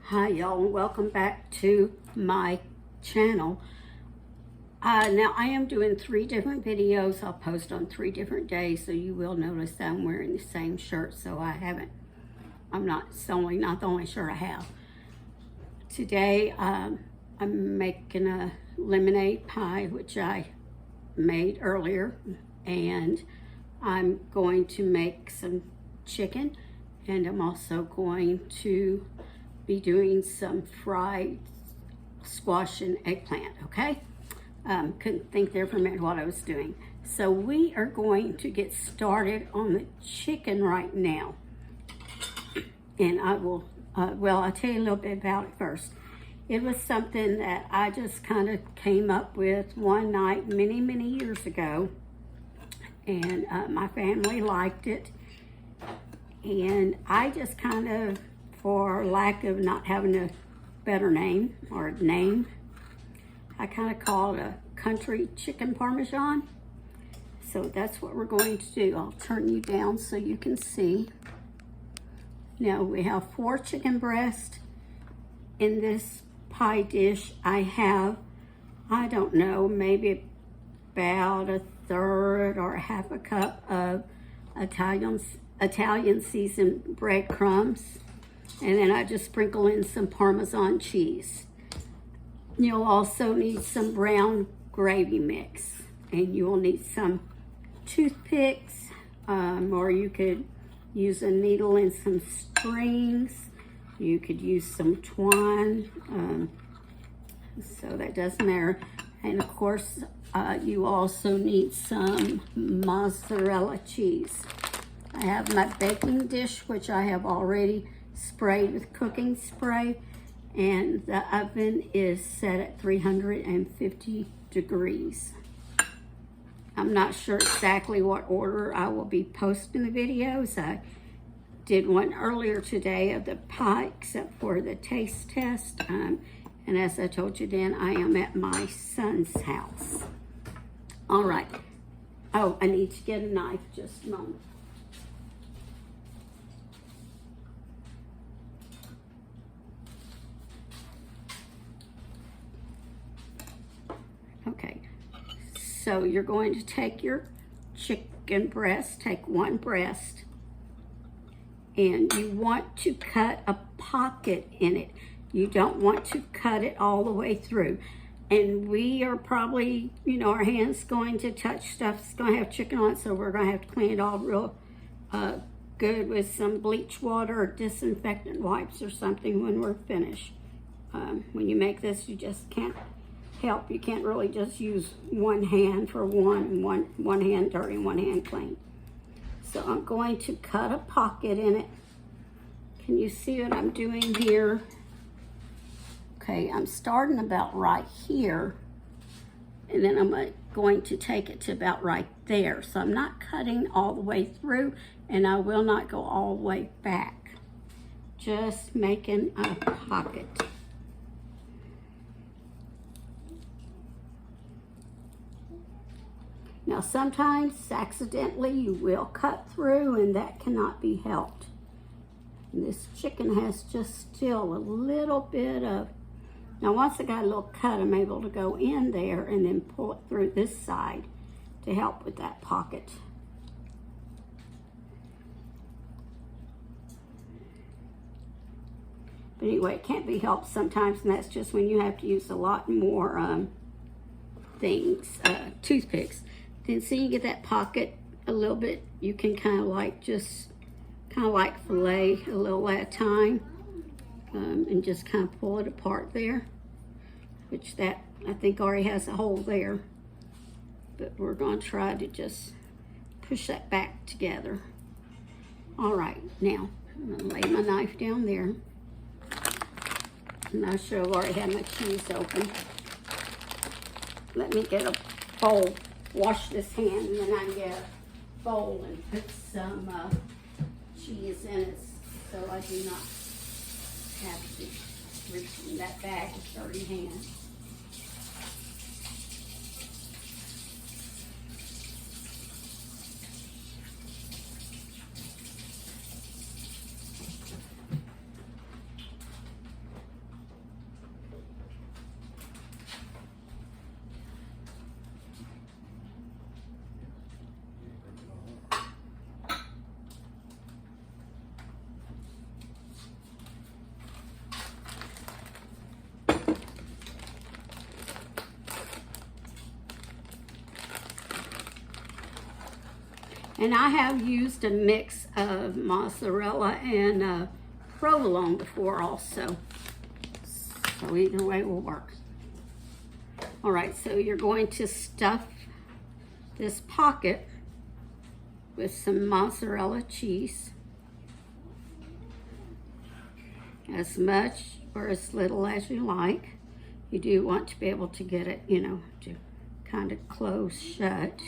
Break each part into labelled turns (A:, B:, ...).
A: Hi y'all, and welcome back to my channel. Now I am doing 3 different videos. I'll post on 3 different days, so you will notice that I'm wearing the same shirt. So it's not the only shirt I have. Today I'm making a lemonade pie, which I made earlier, and I'm going to make some chicken, and I'm also going to be doing some fried squash and eggplant, okay? Couldn't think there for a minute what I was doing. So we are going to get started on the chicken right now. And I will, I'll tell you a little bit about it first. It was something that I just kind of came up with one night many, many years ago. And my family liked it. And I just kind of, for lack of not having a better name or name, I kind of call it a country chicken Parmesan. So that's what we're going to do. I'll turn you down so you can see. Now we have 4 chicken breasts in this pie dish. I have, I don't know, maybe about 1/3 or 1/2 cup of Italian seasoned breadcrumbs. And then I just sprinkle in some Parmesan cheese. You'll also need some brown gravy mix. And you will need some toothpicks, or you could use a needle and some strings. You could use some twine, so that doesn't matter. And of course, you also need some mozzarella cheese. I have my baking dish, which I have already sprayed with cooking spray, and the oven is set at 350 degrees. I'm not sure exactly what order I will be posting the videos. I did one earlier today of the pie, except for the taste test. And as I told you then, I am at my son's house. All right. Oh, I need to get a knife, just a moment. Okay, so you're going to take your chicken breast, take 1 breast, and you want to cut a pocket in it. You don't want to cut it all the way through. And we are probably, our hands going to touch stuff that's going to have chicken on it, so we're going to have to clean it all real good with some bleach water or disinfectant wipes or something when we're finished. When you make this, you just can't help. You can't really just use one hand for one hand dirty and one hand clean. So I'm going to cut a pocket in it. Can you see what I'm doing here? Okay, I'm starting about right here, and then I'm going to take it to about right there. So I'm not cutting all the way through, and I will not go all the way back. Just making a pocket. Now sometimes accidentally you will cut through, and that cannot be helped. And this chicken has just still a little bit of, now once I got a little cut, I'm able to go in there and then pull it through this side to help with that pocket. But anyway, it can't be helped sometimes, and that's just when you have to use a lot more toothpicks. Then see, you get that pocket a little bit, you can kind of like fillet a little at a time, and just kind of pull it apart there, which that I think already has a hole there, but we're going to try to just push that back together. All right, now I'm going to lay my knife down there, and I should have already had my cheese open. Let me get a bowl. Wash this hand, and then I can get a bowl and put some cheese in it, so I do not have to reach in that bag with dirty hands. And I have used a mix of mozzarella and provolone before also. So either way will work. All right, so you're going to stuff this pocket with some mozzarella cheese. As much or as little as you like. You do want to be able to get it, you know, to kind of close shut.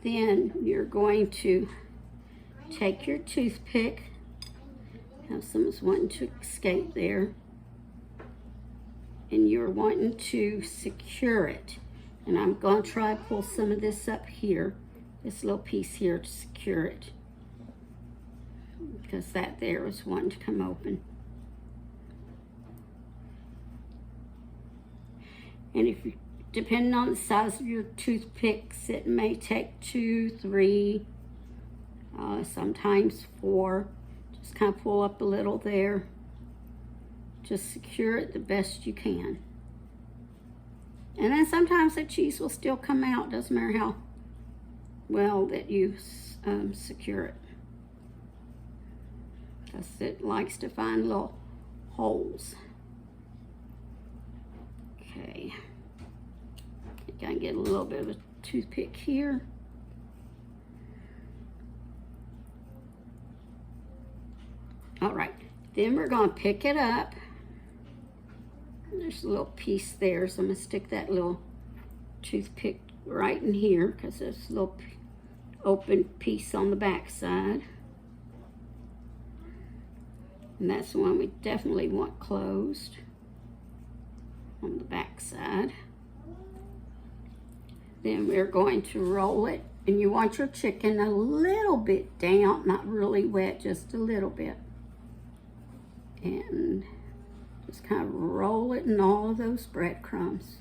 A: Then you're going to take your toothpick. Have someone's wanting to escape there. And you're wanting to secure it. And I'm going to try to pull some of this up here, this little piece here, to secure it. Because that there was wanting to come open. And if you, depending on the size of your toothpicks, it may take 2, 3, sometimes 4. Just kind of pull up a little there. Just secure it the best you can. And then sometimes the cheese will still come out. Doesn't matter how well that you secure it. Because it likes to find little holes. Okay. You gotta get a little bit of a toothpick here. All right, then we're gonna pick it up. There's a little piece there, so I'm gonna stick that little toothpick right in here because there's a little open piece on the back side. And that's the one we definitely want closed on the back side. Then we're going to roll it, and you want your chicken a little bit damp, not really wet, just a little bit. And just kind of roll it in all of those breadcrumbs.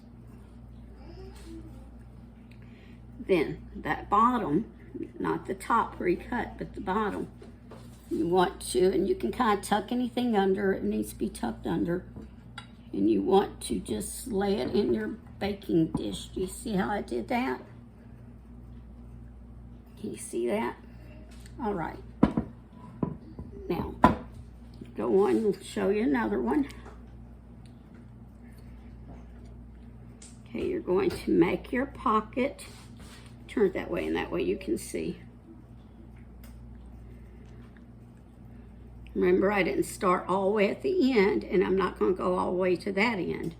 A: Then that bottom, not the top where you cut, but the bottom, you want to, and you can kind of tuck anything under. It needs to be tucked under. And you want to just lay it in your baking dish. Do you see how I did that? Can you see that? All right. Now, go on and show you another one. Okay, you're going to make your pocket. Turn it that way, and that way you can see. Remember, I didn't start all the way at the end, and I'm not going to go all the way to that end.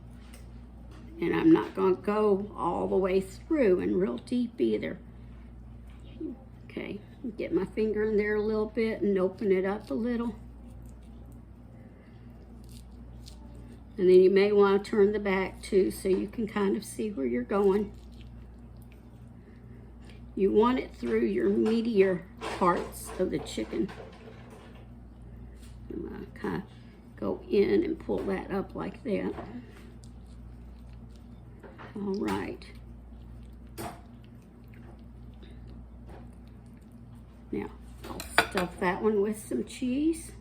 A: And I'm not going to go all the way through and real deep either. Okay, get my finger in there a little bit and open it up a little. And then you may want to turn the back too so you can kind of see where you're going. You want it through your meatier parts of the chicken. I'm going to kind of go in and pull that up like that. All right. Now, I'll stuff that one with some cheese.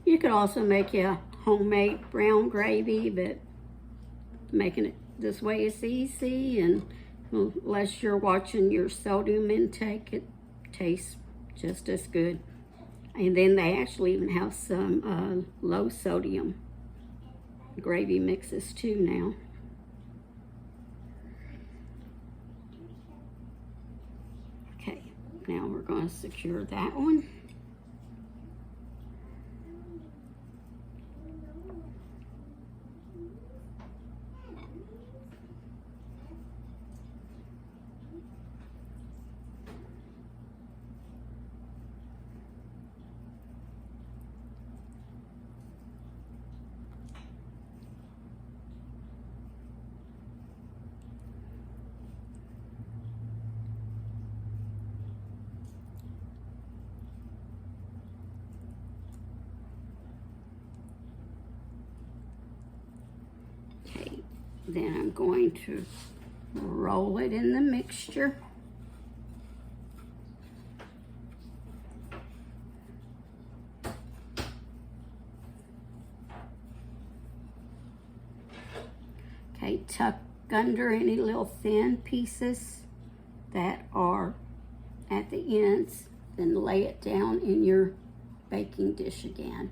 A: You could also make a homemade brown gravy, but making it this way is easy, and unless you're watching your sodium intake, it tastes just as good. And then they actually even have some low sodium gravy mixes too now. Okay, now we're going to secure that one. Then I'm going to roll it in the mixture. Okay, tuck under any little thin pieces that are at the ends, then lay it down in your baking dish again.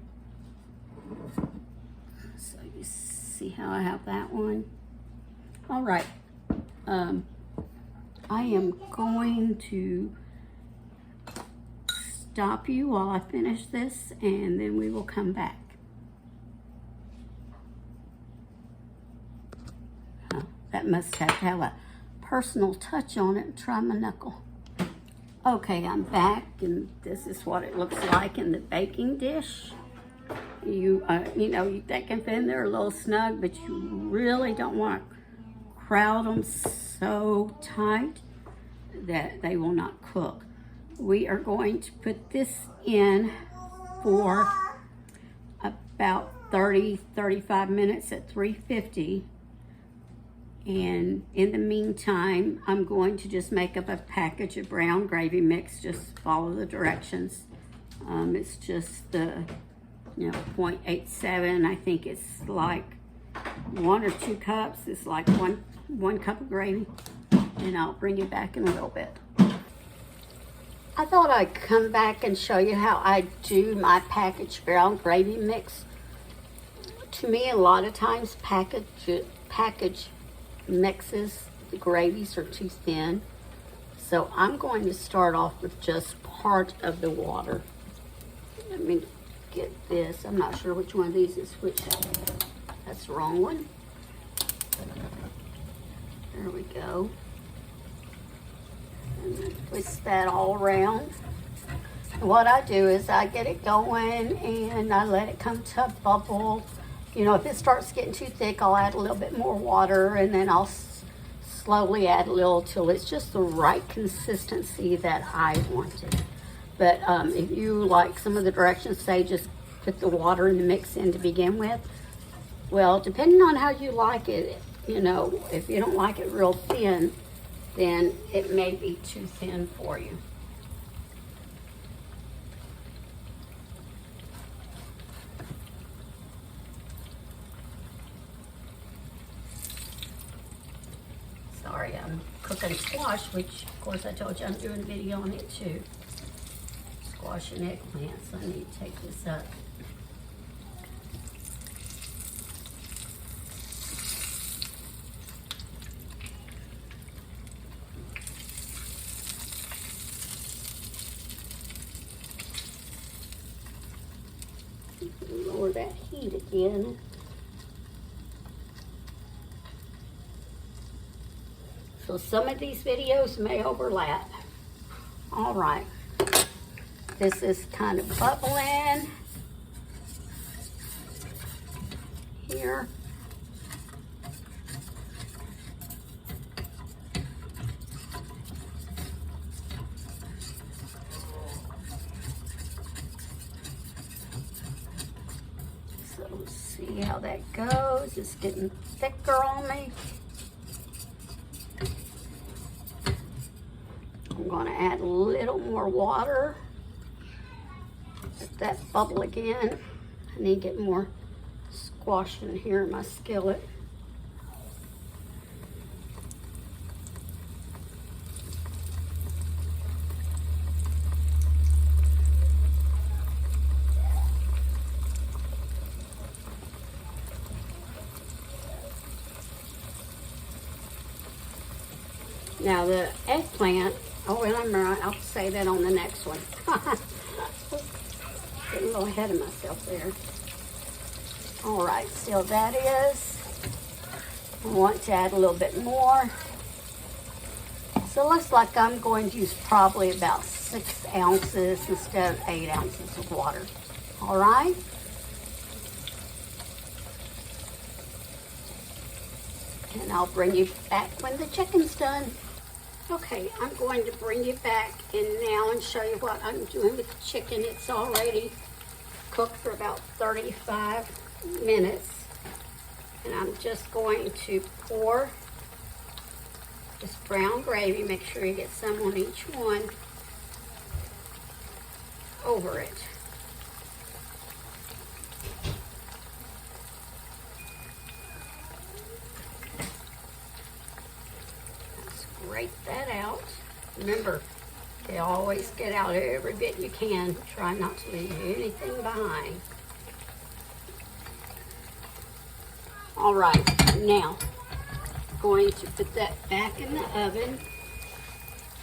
A: So you see how I have that one? All right, I am going to stop you while I finish this, and then we will come back. Oh, that must have to have a personal touch on it. Try my knuckle. Okay, I'm back, and this is what it looks like in the baking dish. You know, they can fit in there a little snug, but you really don't want to crowd them so tight that they will not cook. We are going to put this in for about 30-35 minutes at 350. And in the meantime, I'm going to just make up a package of brown gravy mix. Just follow the directions. It's just the, 0.87. I think it's like 1 or 2 cups. It's like one cup of gravy. And I'll bring you back in a little bit. I thought I'd come back and show you how I do my packaged brown gravy mix. To me, a lot of times package mixes, the gravies are too thin. So I'm going to start off with just part of the water. Let me get this. I'm not sure which one of these is which. That's the wrong one. There we go. And then twist that all around. And what I do is I get it going and I let it come to a bubble. If it starts getting too thick, I'll add a little bit more water, and then I'll slowly add a little till it's just the right consistency that I wanted. But if you like some of the directions say just put the water in the mix in to begin with, well, depending on how you like it, if you don't like it real thin, then it may be too thin for you. Sorry, I'm cooking squash, which of course I told you I'm doing a video on it too. Squash and eggplant, so I need to take this up. Lower that heat again. So some of these videos may overlap. All right. This is kind of bubbling here. So see how that goes. It's getting thicker on me. I'm going to add a little more water. Let that bubble again. I need to get more squash in here in my skillet. Now the eggplant, remember, I'll say that on the next one. Getting a little ahead of myself there. All right, so that is, I want to add a little bit more. So it looks like I'm going to use probably about 6 ounces instead of 8 ounces of water. All right. And I'll bring you back when the chicken's done. Okay, I'm going to bring you back in now and show you what I'm doing with the chicken. It's already cooked for about 35 minutes. And I'm just going to pour this brown gravy, make sure you get some on each one, over it. Remember, you always get out every bit you can. Try not to leave anything behind. All right, now going to put that back in the oven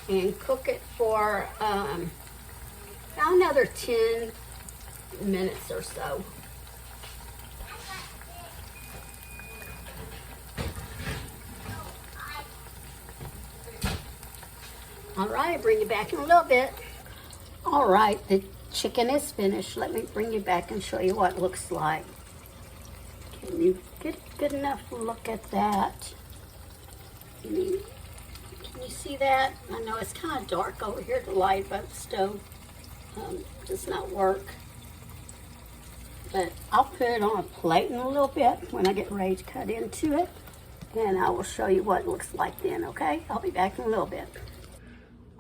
A: and cook it for about another 10 minutes or so. All right, bring you back in a little bit. All right, the chicken is finished. Let me bring you back and show you what it looks like. Can you get a good enough look at that? Can you see that? I know it's kind of dark over here. The light by the stove does not work. But I'll put it on a plate in a little bit when I get ready to cut into it. And I will show you what it looks like then, okay? I'll be back in a little bit.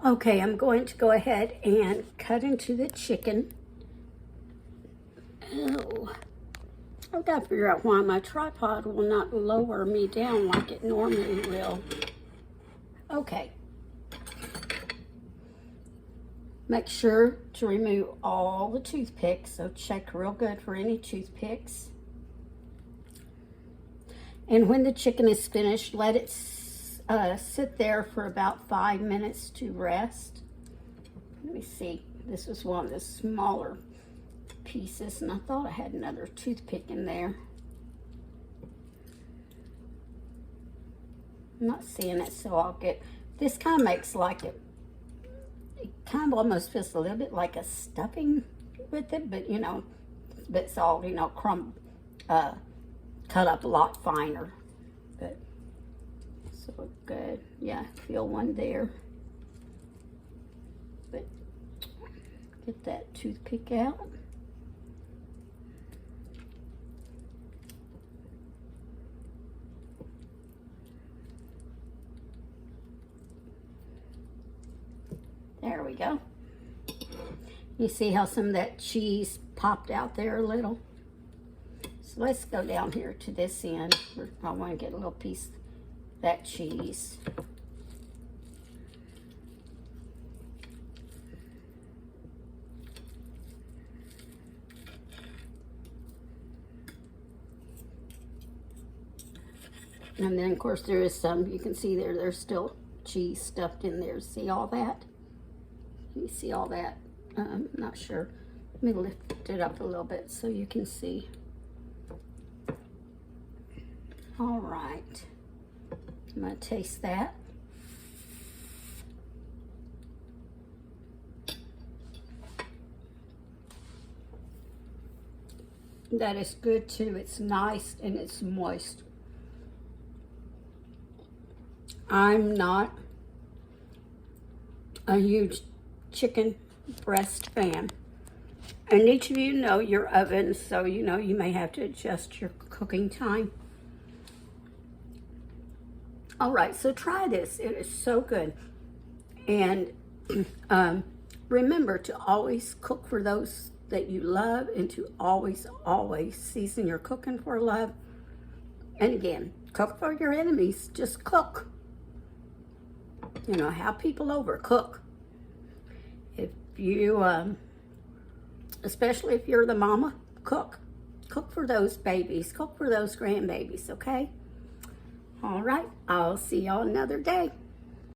A: Okay, I'm going to go ahead and cut into the chicken. Oh, I've got to figure out why my tripod will not lower me down like it normally will. Okay. Make sure to remove all the toothpicks, so check real good for any toothpicks. And when the chicken is finished, let it sit there for about 5 minutes to rest. Let me see. This was one of the smaller pieces, and I thought I had another toothpick in there. I'm not seeing it, so I'll get, this kind of makes like it kind of almost feels a little bit like a stuffing with it, but you know, it's all, you know, cut up a lot finer. But so good. Yeah, feel one there. But get that toothpick out. There we go. You see how some of that cheese popped out there a little? So let's go down here to this end. I want to get a little piece of that cheese. And then of course there is some, you can see there's still cheese stuffed in there. See all that? You see all that? I'm not sure. Let me lift it up a little bit so you can see. All right. I'm going to taste that. That is good too. It's nice and it's moist. I'm not a huge chicken breast fan. And each of you know your oven, so you know you may have to adjust your cooking time. All right, so try this. It is so good. And remember to always cook for those that you love and to always, always season your cooking for love. And again, cook for your enemies. Just cook. You know, have people over, cook. If you, especially if you're the mama, cook. Cook for those babies. Cook for those grandbabies, okay? All right, I'll see y'all another day.